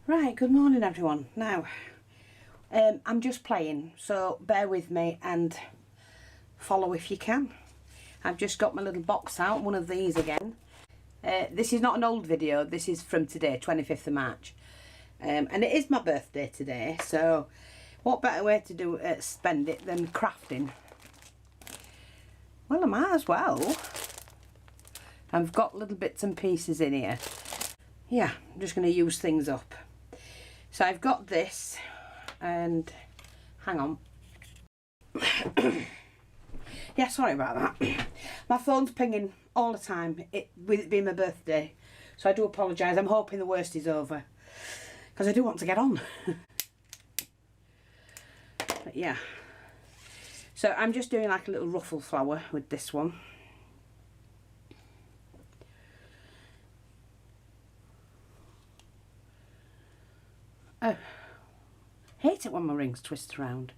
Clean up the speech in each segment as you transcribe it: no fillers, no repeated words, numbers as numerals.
Right, good morning everyone. Now, I'm just playing, so bear with me and follow if you can. I've just got my little box out, one of these again. This is not an old video, this is from today, 25th of March. And it is my birthday today, so what better way to do spend it than crafting? Well, I might as well. I've got little bits and pieces in here. Yeah, I'm just going to use things up. So I've got this, and hang on. Yeah, sorry about that. My phone's pinging all the time, with it being my birthday. So I do apologise. I'm hoping the worst is over, because I do want to get on. But yeah. So I'm just doing like a little ruffle flower with this one. Oh, hate it when my rings twist around.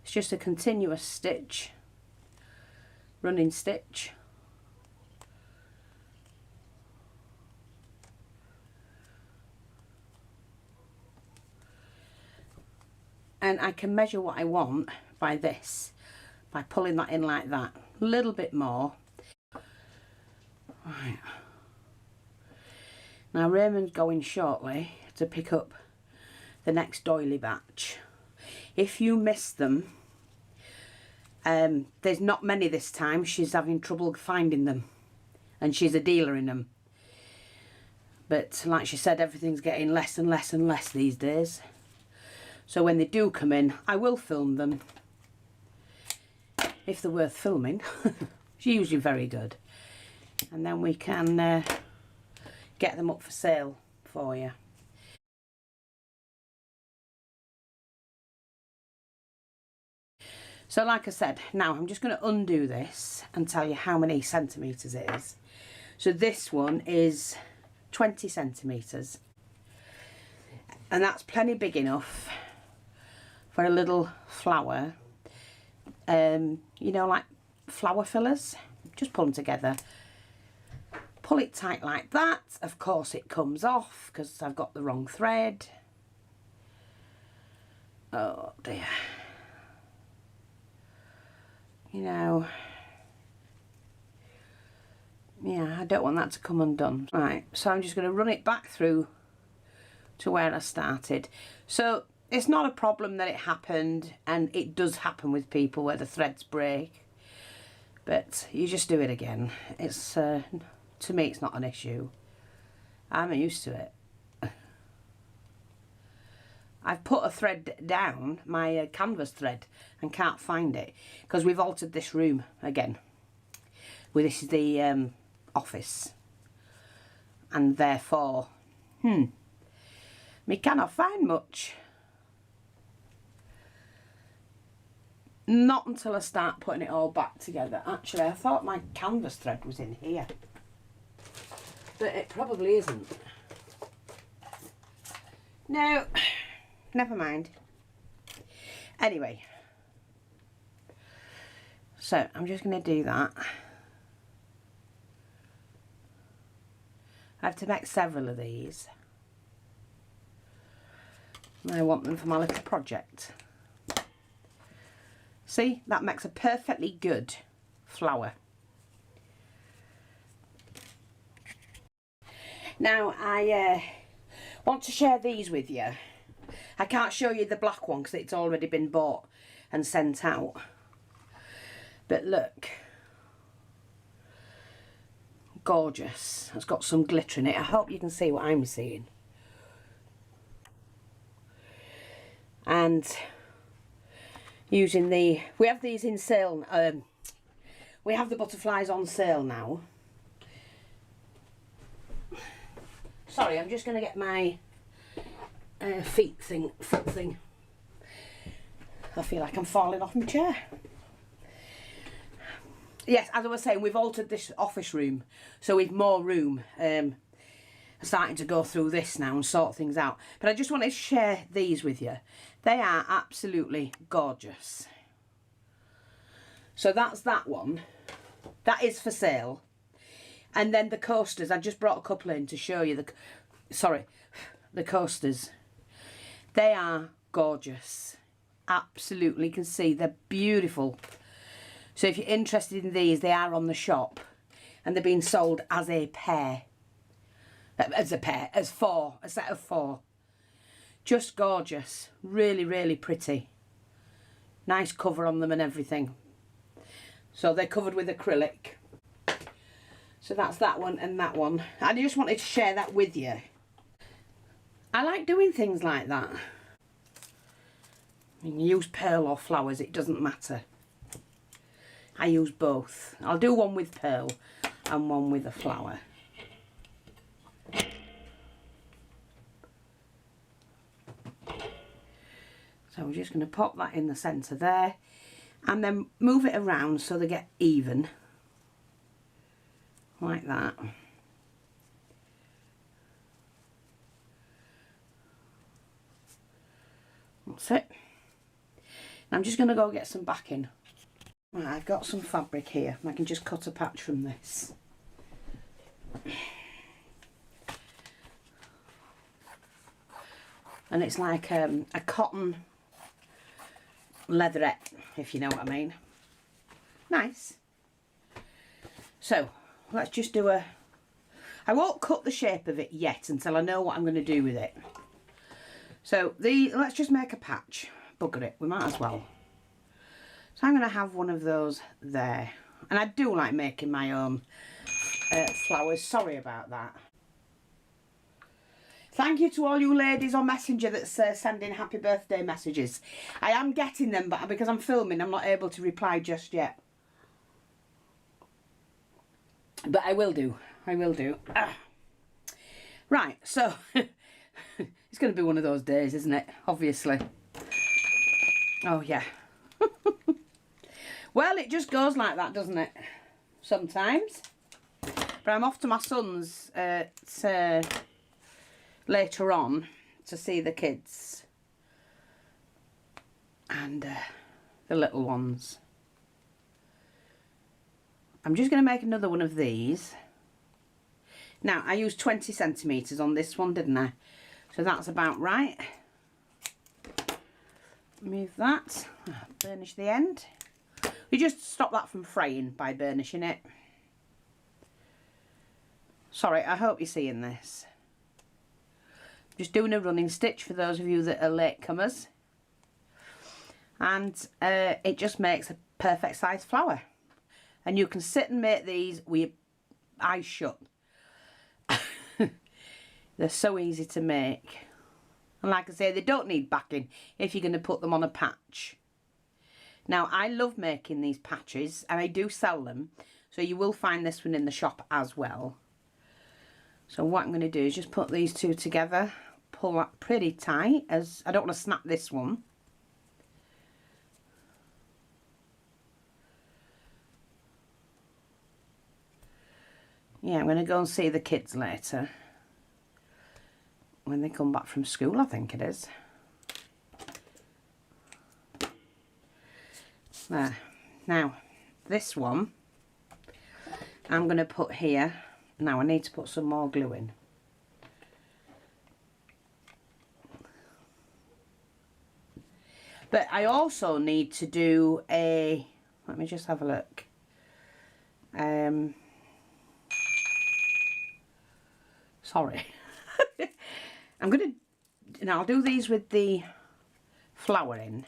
It's just a continuous stitch, running stitch. And I can measure what I want by this, by pulling that in like that, a little bit more. Right. Now Raymond's going shortly to pick up the next doily batch. If you miss them, there's not many this time. She's having trouble finding them, and she's a dealer in them. But like she said, everything's getting less and less and less these days. So when they do come in, I will film them, if they're worth filming. She's usually very good. And then we can get them up for sale for you. So like I said, now I'm just going to undo this and tell you how many centimetres it is. So this one is 20 centimetres. And that's plenty big enough for a little flower. You know, like flower fillers. Just pull them together. Pull it tight like that. Of course it comes off because I've got the wrong thread. Oh dear. You know, yeah, I don't want that to come undone. Right, so I'm just going to run it back through to where I started. So it's not a problem that it happened, and it does happen with people where the threads break. But you just do it again. It's to me, it's not an issue. I'm used to it. I've put a thread down, my canvas thread, and can't find it because we've altered this room again. Well, this is the office, and therefore, we cannot find much. Not until I start putting it all back together. Actually, I thought my canvas thread was in here, but it probably isn't. No, never mind. Anyway, so I'm just going to do that. I have to make several of these. I want them for my little project. See, that makes a perfectly good flower. Now I want to share these with you. I can't show you the black one because it's already been bought and sent out. But look. Gorgeous. It's got some glitter in it. I hope you can see what I'm seeing. And using we have these in sale. We have the butterflies on sale now. Sorry, I'm just going to get my foot thing. I feel like I'm falling off my chair. Yes, as I was saying, we've altered this office room, so we've more room. I'm starting to go through this now and sort things out. But I just wanted to share these with you. They are absolutely gorgeous. So that's that one. That is for sale. And then the coasters, I just brought a couple in to show you the coasters. They are gorgeous. Absolutely, you can see they're beautiful. So if you're interested in these, they are on the shop and they're being sold as a pair. As a set of 4. Just gorgeous. Really, really pretty. Nice cover on them and everything. So they're covered with acrylic. So that's that one and that one. I just wanted to share that with you. I like doing things like that. You can use pearl or flowers, it doesn't matter. I use both. I'll do one with pearl and one with a flower. So we're just going to pop that in the centre there and then move it around so they get even. Like that. That's it. I'm just going to go get some backing. Right, I've got some fabric here. I can just cut a patch from this. And it's like a cotton leatherette, if you know what I mean. Nice. So let's just do I won't cut the shape of it yet until I know what I'm going to do with it. So let's just make a patch. Bugger it, we might as well. So I'm going to have one of those there. And I do like making my own flowers. Sorry about that. Thank you to all you ladies on Messenger that's sending happy birthday messages. I am getting them, but because I'm filming, I'm not able to reply just yet. But I will do. I will do. Right, so it's going to be one of those days, isn't it? Obviously. Oh, yeah. Well, it just goes like that, doesn't it? Sometimes. But I'm off to my son's later on to see the kids. And the little ones. I'm just going to make another one of these. Now, I used 20 centimetres on this one, didn't I? So that's about right. Move that. Burnish the end. We just stop that from fraying by burnishing it. Sorry, I hope you're seeing this. Just doing a running stitch for those of you that are latecomers. And it just makes a perfect size flower. And you can sit and make these with your eyes shut. They're so easy to make. And like I say, they don't need backing if you're going to put them on a patch. Now, I love making these patches and I do sell them. So you will find this one in the shop as well. So what I'm going to do is just put these two together. Pull that pretty tight, as I don't want to snap this one. Yeah, I'm going to go and see the kids later. When they come back from school, I think it is. There. Now, this one, I'm going to put here. Now, I need to put some more glue in. But I also need to do a, let me just have a look. Sorry. I'm going to, now I'll do these with the flower in.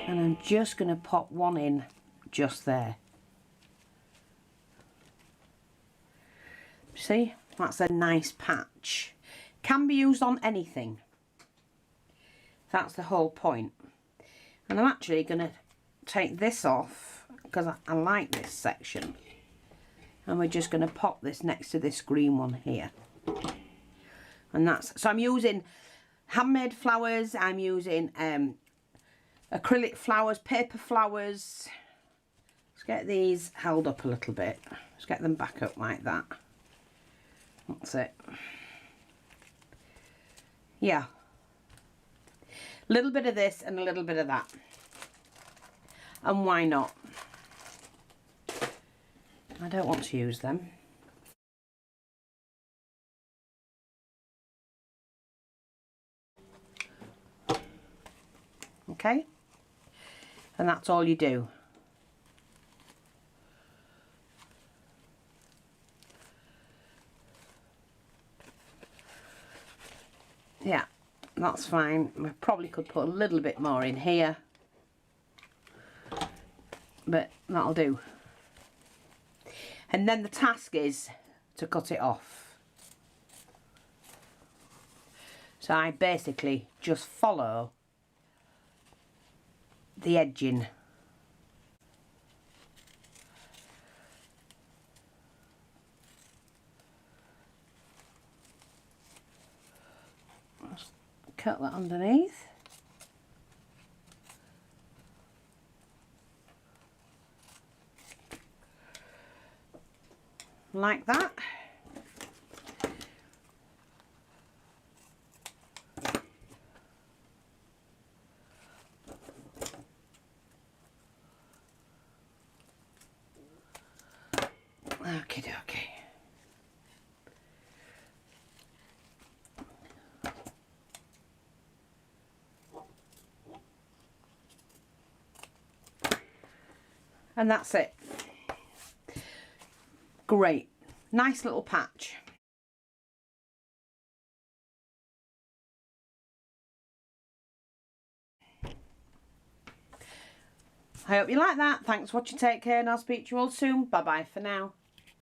And I'm just going to pop one in just there. See, that's a nice patch. Can be used on anything. That's the whole point. And I'm actually going to take this off because I like this section. And we're just going to pop this next to this green one here. And that's, so I'm using handmade flowers, I'm using acrylic flowers, paper flowers. Let's get these held up a little bit. Let's get them back up like that. That's it. Yeah. A little bit of this and a little bit of that. And why not? I don't want to use them. Okay? And that's all you do. Yeah, that's fine. I probably could put a little bit more in here, but that'll do. And then the task is to cut it off. So I basically just follow the edging. Just cut that underneath. Like that. Okie dokie. And that's it. Great. Nice little patch. I hope you like that. Thanks for watching. Take care and I'll speak to you all soon. Bye bye for now.